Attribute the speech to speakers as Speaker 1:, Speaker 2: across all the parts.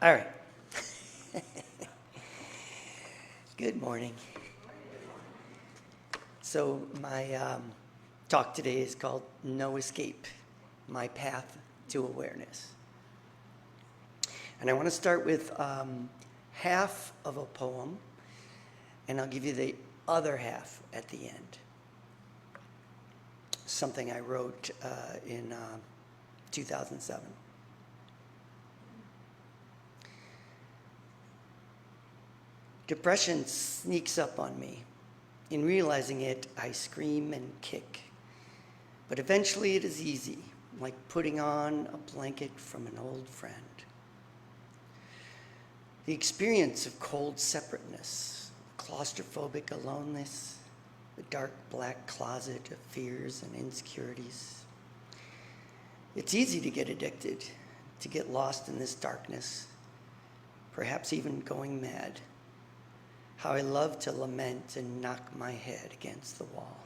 Speaker 1: All right. Good morning. So my talk today is called No Escape, My Path to Awareness. And I want to start with half of a poem, and I'll give you the other half at the end. Something I wrote in 2007. Depression sneaks up on me. In realizing it, I scream and kick. But eventually it is easy, like putting on a blanket from an old friend. The experience of cold separateness, claustrophobic aloneness, the dark black closet of fears and insecurities. It's easy to get addicted, to get lost in this darkness, perhaps even going mad. How I love to lament and knock my head against the wall.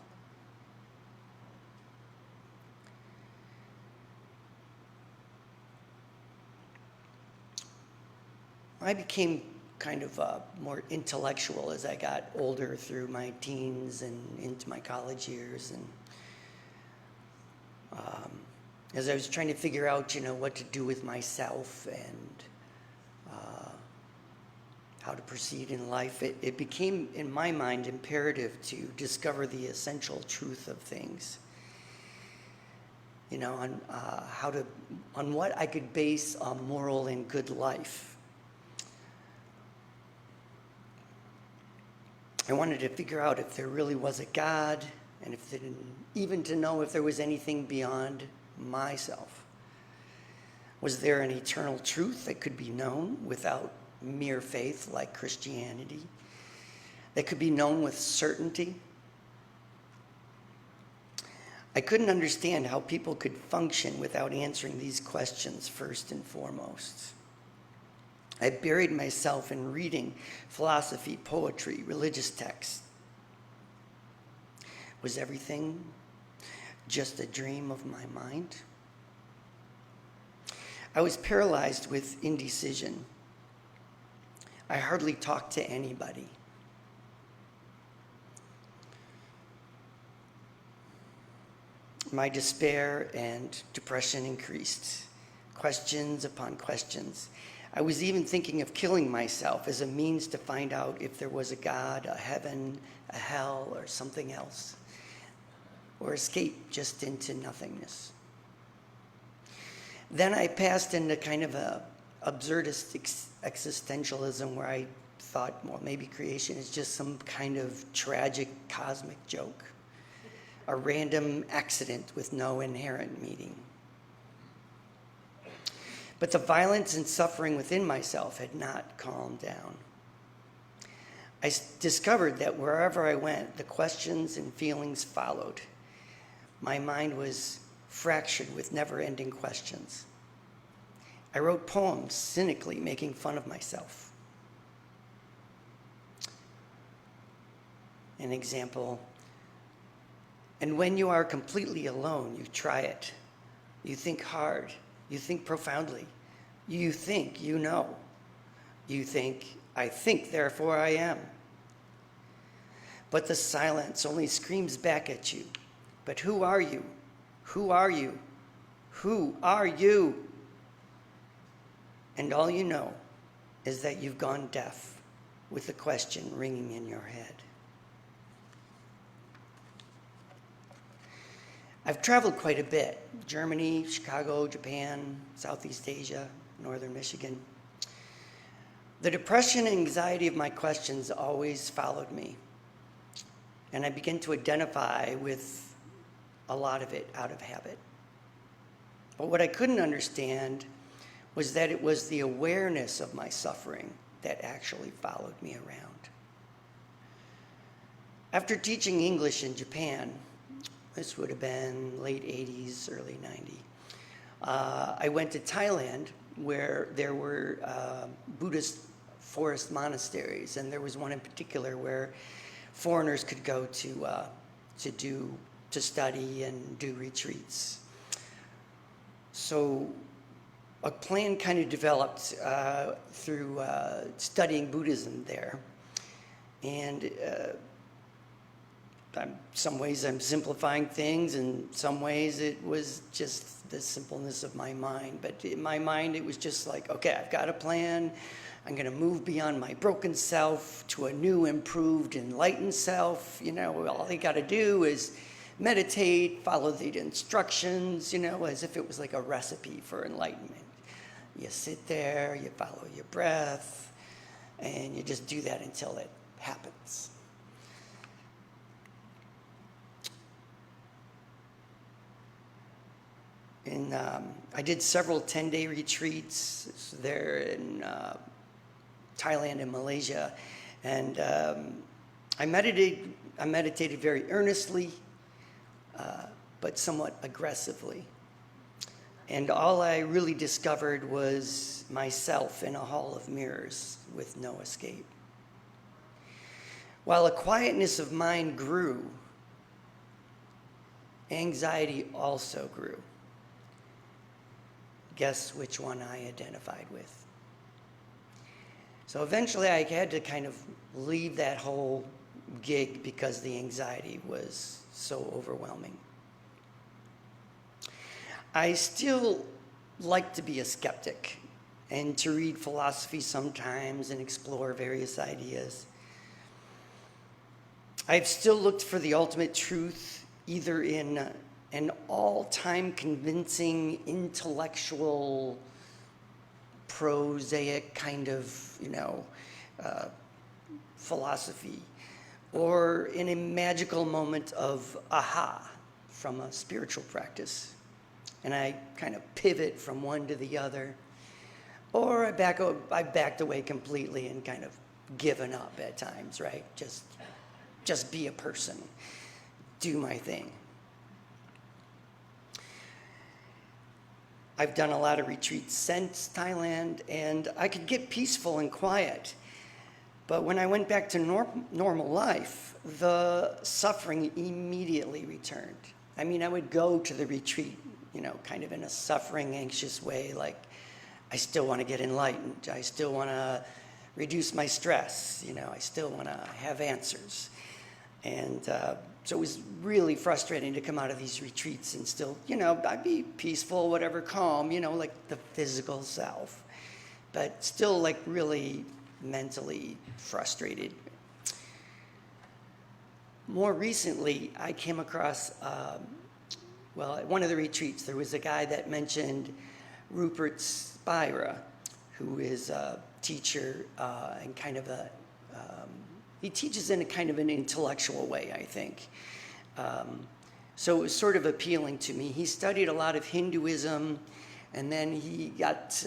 Speaker 1: I became kind of more intellectual as I got older through my teens and into my college years. And as I was trying to figure out, what to do with myself and how to proceed in life, it became, in my mind, imperative to discover the essential truth of things. On what I could base a moral and good life. I wanted to figure out if there really was a God, and even to know if there was anything beyond myself. Was there an eternal truth that could be known without mere faith like Christianity, that could be known with certainty? I couldn't understand how people could function without answering these questions first and foremost. I buried myself in reading philosophy, poetry, religious texts. Was everything just a dream of my mind? I was paralyzed with indecision. I hardly talked to anybody. My despair and depression increased, questions upon questions. I was even thinking of killing myself as a means to find out if there was a God, a heaven, a hell, or something else, or escape just into nothingness. Then I passed into kind of a absurdist existentialism where I thought, well, maybe creation is just some kind of tragic cosmic joke, a random accident with no inherent meaning. But the violence and suffering within myself had not calmed down. I discovered that wherever I went, the questions and feelings followed. My mind was fractured with never-ending questions. I wrote poems cynically making fun of myself. An example, and when you are completely alone, you try it. You think hard. You think profoundly. You think you know. You think, I think, therefore I am. But the silence only screams back at you. But who are you? Who are you? Who are you? And all you know is that you've gone deaf with the question ringing in your head. I've traveled quite a bit. Germany, Chicago, Japan, Southeast Asia, Northern Michigan. The depression and anxiety of my questions always followed me. And I began to identify with a lot of it out of habit. But what I couldn't understand was that it was the awareness of my suffering that actually followed me around. After teaching English in Japan, this would have been late 80s, early 90s, I went to Thailand where there were Buddhist forest monasteries, and there was one in particular where foreigners could go to study and do retreats. So a plan kind of developed through studying Buddhism there. And some ways I'm simplifying things, and some ways it was just the simpleness of my mind. But in my mind, it was just like, okay, I've got a plan. I'm going to move beyond my broken self to a new, improved, enlightened self. All they got to do is meditate, follow the instructions, as if it was like a recipe for enlightenment. You sit there, you follow your breath, and you just do that until it happens. And I did several 10-day retreats there in Thailand and Malaysia, and I meditated very earnestly, but somewhat aggressively. And all I really discovered was myself in a hall of mirrors with no escape. While a quietness of mind grew, anxiety also grew. Guess which one I identified with? So eventually I had to kind of leave that whole gig because the anxiety was so overwhelming. I still like to be a skeptic and to read philosophy sometimes and explore various ideas. I've still looked for the ultimate truth, either in an all-time convincing, intellectual, prosaic kind of, philosophy, or in a magical moment of aha from a spiritual practice. And I kind of pivot from one to the other. Or I backed away completely and kind of given up at times, right? Just be a person, do my thing. I've done a lot of retreats since Thailand, and I could get peaceful and quiet. But when I went back to normal life, the suffering immediately returned. I mean, I would go to the retreat, kind of in a suffering, anxious way, like I still want to get enlightened. I still want to reduce my stress. I still want to have answers. And so it was really frustrating to come out of these retreats and still, I'd be peaceful, whatever, calm, like the physical self, but still like really mentally frustrated. More recently, I came across, at one of the retreats, there was a guy that mentioned Rupert Spira, who is a teacher and kind of he teaches in a kind of an intellectual way, I think. So it was sort of appealing to me. He studied a lot of Hinduism, and then he got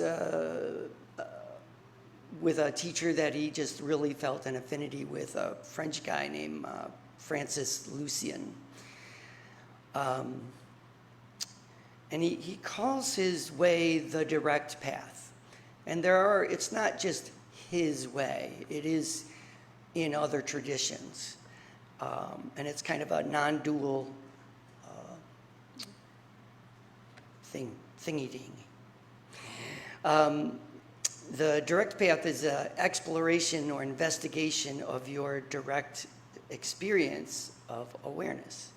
Speaker 1: with a teacher that he just really felt an affinity with, a French guy named Francis Lucien. And he calls his way the direct path. And it's not just his way, it is in other traditions. And it's kind of a non-dual thingy-ding. The direct path is an exploration or investigation of your direct experience of awareness.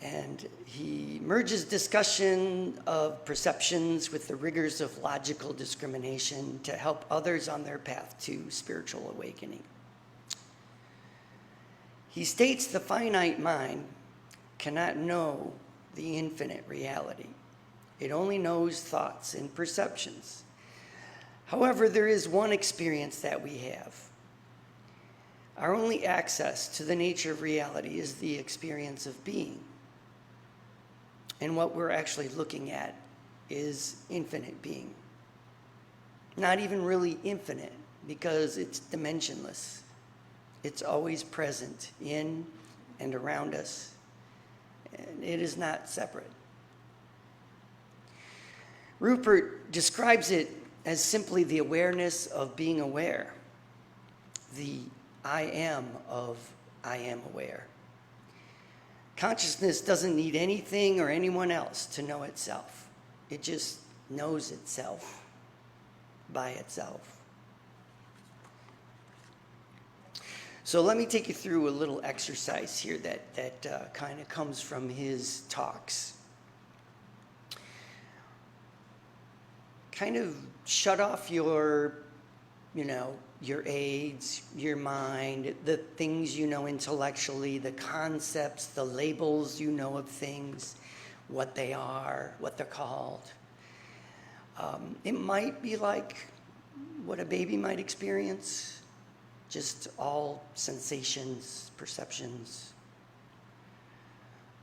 Speaker 1: And he merges discussion of perceptions with the rigors of logical discrimination to help others on their path to spiritual awakening. He states the finite mind cannot know the infinite reality. It only knows thoughts and perceptions. However, there is one experience that we have. Our only access to the nature of reality is the experience of being. And what we're actually looking at is infinite being. Not even really infinite, because it's dimensionless. It's always present in and around us. And it is not separate. Rupert describes it as simply the awareness of being aware. The I am of I am aware. Consciousness doesn't need anything or anyone else to know itself. It just knows itself by itself. So let me take you through a little exercise here that kind of comes from his talks. Kind of shut off your aids, your mind, the things you know intellectually, the concepts, the labels you know of things, what they are, what they're called. It might be like what a baby might experience, just all sensations, perceptions,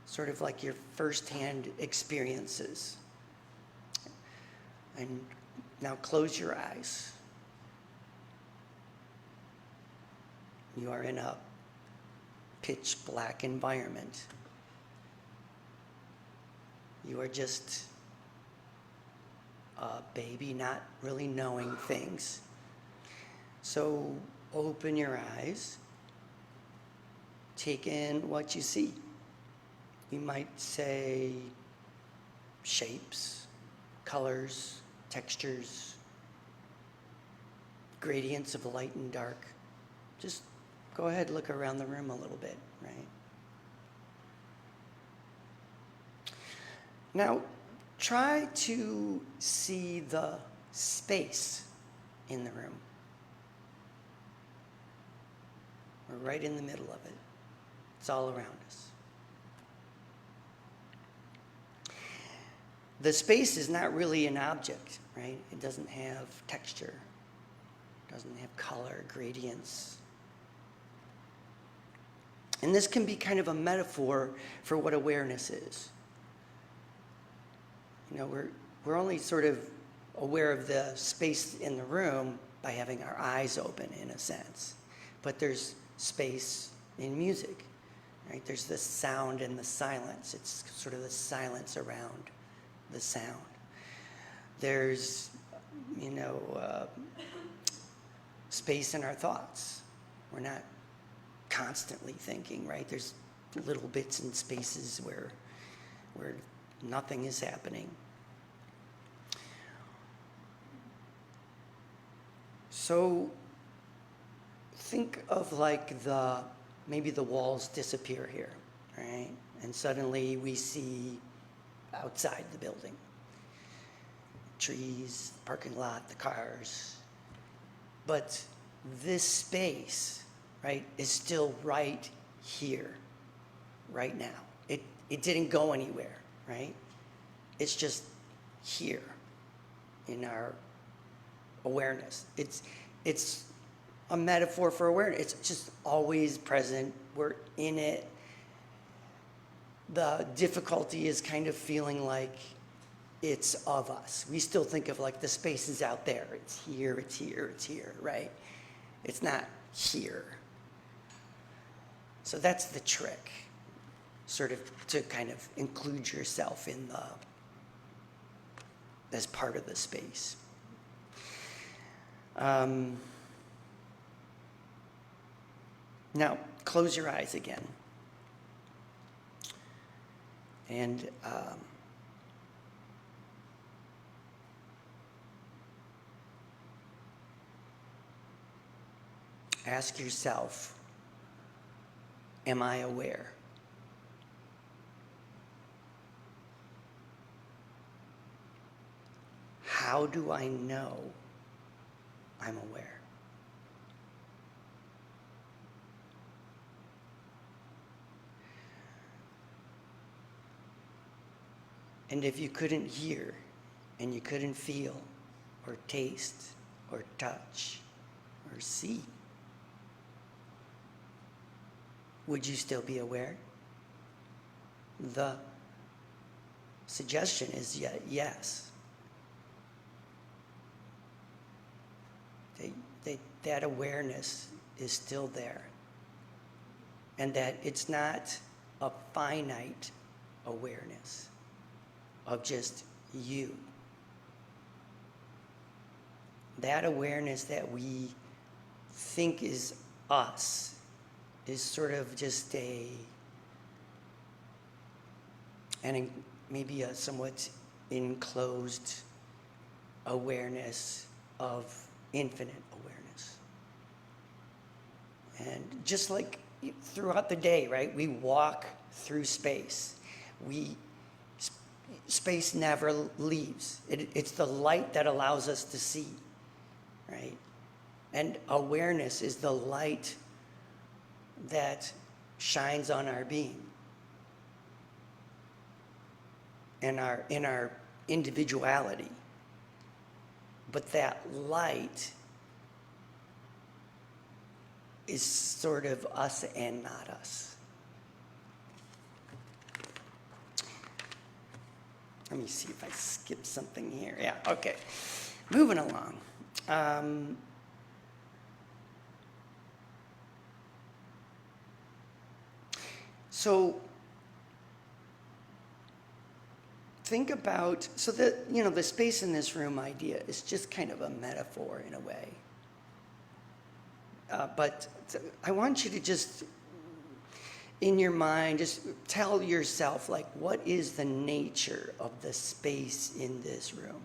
Speaker 1: sort of like your firsthand experiences. And now close your eyes. You are in a pitch black environment. You are just a baby not really knowing things. So open your eyes. Take in what you see. You might say shapes, colors, textures, gradients of light and dark. Just go ahead, look around the room a little bit, right? Now, try to see the space in the room. We're right in the middle of it. It's all around us. The space is not really an object, right? It doesn't have texture. It doesn't have color, gradients. And this can be kind of a metaphor for what awareness is. We're only sort of aware of the space in the room by having our eyes open, in a sense. But there's space in music, right? There's the sound and the silence. It's sort of the silence around the sound. There's, space in our thoughts. We're not constantly thinking, right? There's little bits and spaces where nothing is happening. So think of like maybe the walls disappear here, right? And suddenly we see outside the building. Trees, the parking lot, the cars. But this space, right, is still right here, right now. It didn't go anywhere, right? It's just here in our awareness. It's a metaphor for awareness. It's just always present. We're in it. The difficulty is kind of feeling like it's of us. We still think of like the space is out there. It's here, it's here, it's here, right? It's not here. So that's the trick, sort of to kind of include yourself in as part of the space. Now, close your eyes again. And ask yourself, am I aware? How do I know I'm aware? And if you couldn't hear, and you couldn't feel, or taste, or touch, or see, would you still be aware? The suggestion is yes. That awareness is still there. And that it's not a finite awareness of just you. That awareness that we think is us is sort of just maybe a somewhat enclosed awareness of infinite awareness. And just like throughout the day, right, we walk through space. Space never leaves. It's the light that allows us to see, right? And awareness is the light that shines on our being. In our individuality. But that light is sort of us and not us. Let me see if I skipped something here. Yeah, okay. Moving along. So think about, so that, the space in this room idea is just kind of a metaphor in a way. But I want you to just, in your mind, just tell yourself, like, what is the nature of the space in this room?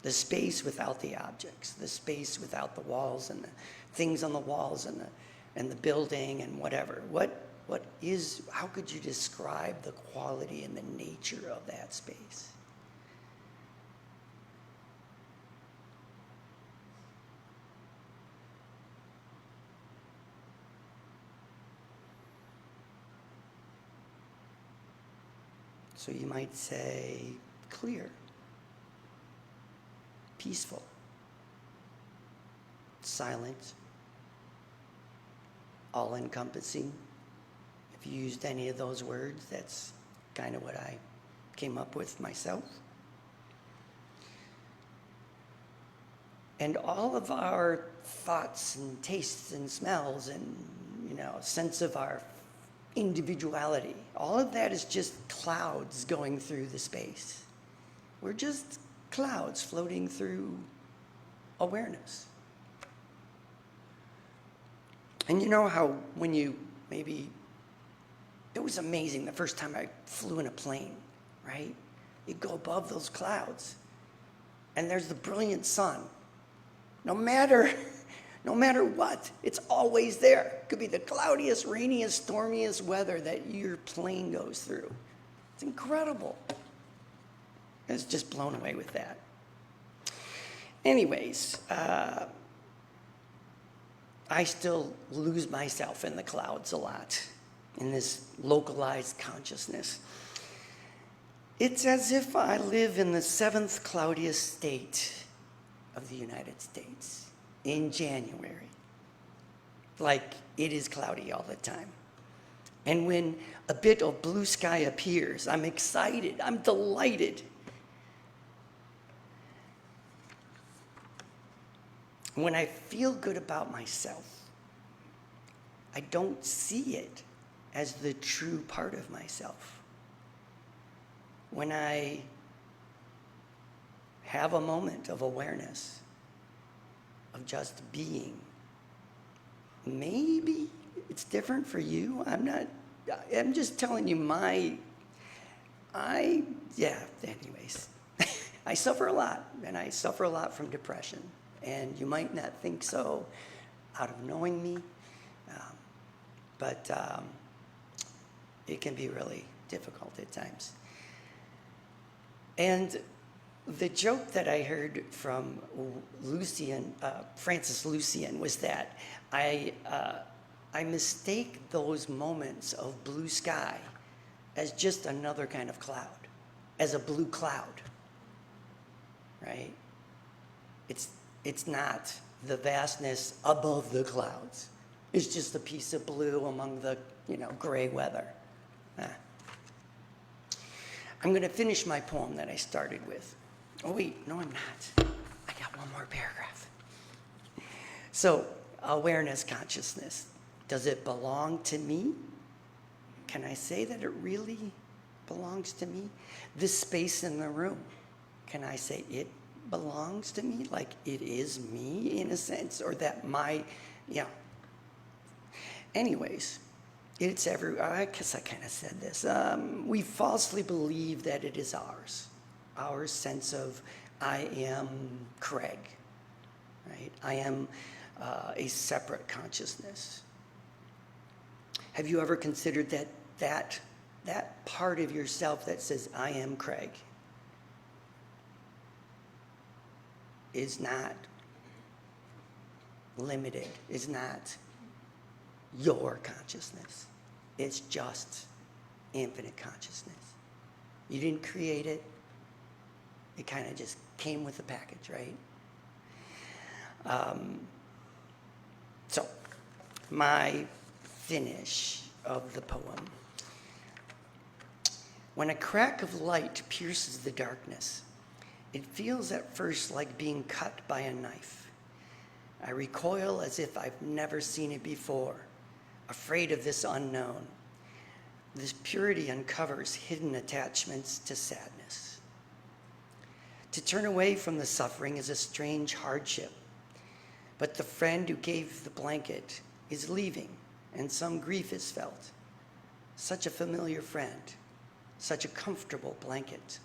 Speaker 1: The space without the objects, the space without the walls and the things on the walls and the building and whatever. How could you describe the quality and the nature of that space? So you might say clear, peaceful, silent, all-encompassing. If you used any of those words, that's kind of what I came up with myself. And all of our thoughts and tastes and smells and, sense of our individuality, all of that is just clouds going through the space. We're just clouds floating through awareness. And you know how when it was amazing the first time I flew in a plane, right? You go above those clouds, and there's the brilliant sun. No matter what, it's always there. It could be the cloudiest, rainiest, stormiest weather that your plane goes through. It's incredible. I was just blown away with that. Anyways, I still lose myself in the clouds a lot, in this localized consciousness. It's as if I live in the 7th cloudiest state of the United States in January. Like it is cloudy all the time. And when a bit of blue sky appears, I'm excited, I'm delighted. When I feel good about myself, I don't see it as the true part of myself. When I have a moment of awareness, of just being, maybe it's different for you. I'm just telling you anyways. I suffer a lot, and I suffer a lot from depression. And you might not think so out of knowing me, but it can be really difficult at times. And the joke that I heard from Francis Lucian, was that I mistake those moments of blue sky as just another kind of cloud, as a blue cloud, right? It's not the vastness above the clouds. It's just a piece of blue among the, gray weather. I'm going to finish my poem that I started with. Oh, wait, no, I'm not. I got one more paragraph. So, awareness, consciousness. Does it belong to me? Can I say that it really belongs to me? This space in the room, can I say it belongs to me? Like it is me in a sense, or that Anyways, it's I guess I kind of said this. We falsely believe that it is ours. Our sense of I am Craig, right? I am a separate consciousness. Have you ever considered that part of yourself that says, I am Craig, is not limited, is not your consciousness. It's just infinite consciousness. You didn't create it. It kind of just came with the package, right? So, my finish of the poem. When a crack of light pierces the darkness, it feels at first like being cut by a knife. I recoil as if I've never seen it before, afraid of this unknown. This purity uncovers hidden attachments to sadness. To turn away from the suffering is a strange hardship, but the friend who gave the blanket is leaving, and some grief is felt. Such a familiar friend, such a comfortable blanket.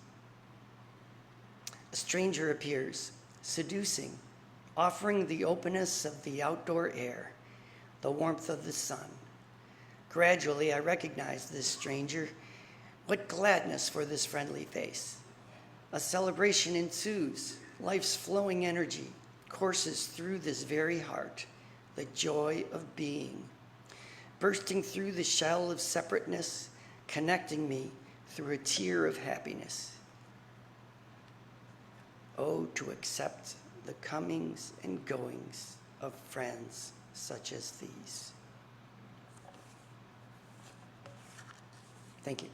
Speaker 1: A stranger appears, seducing, offering the openness of the outdoor air, the warmth of the sun. Gradually, I recognize this stranger. What gladness for this friendly face. A celebration ensues. Life's flowing energy courses through this very heart, the joy of being, bursting through the shell of separateness, connecting me through a tear of happiness. Oh, to accept the comings and goings of friends such as these. Thank you.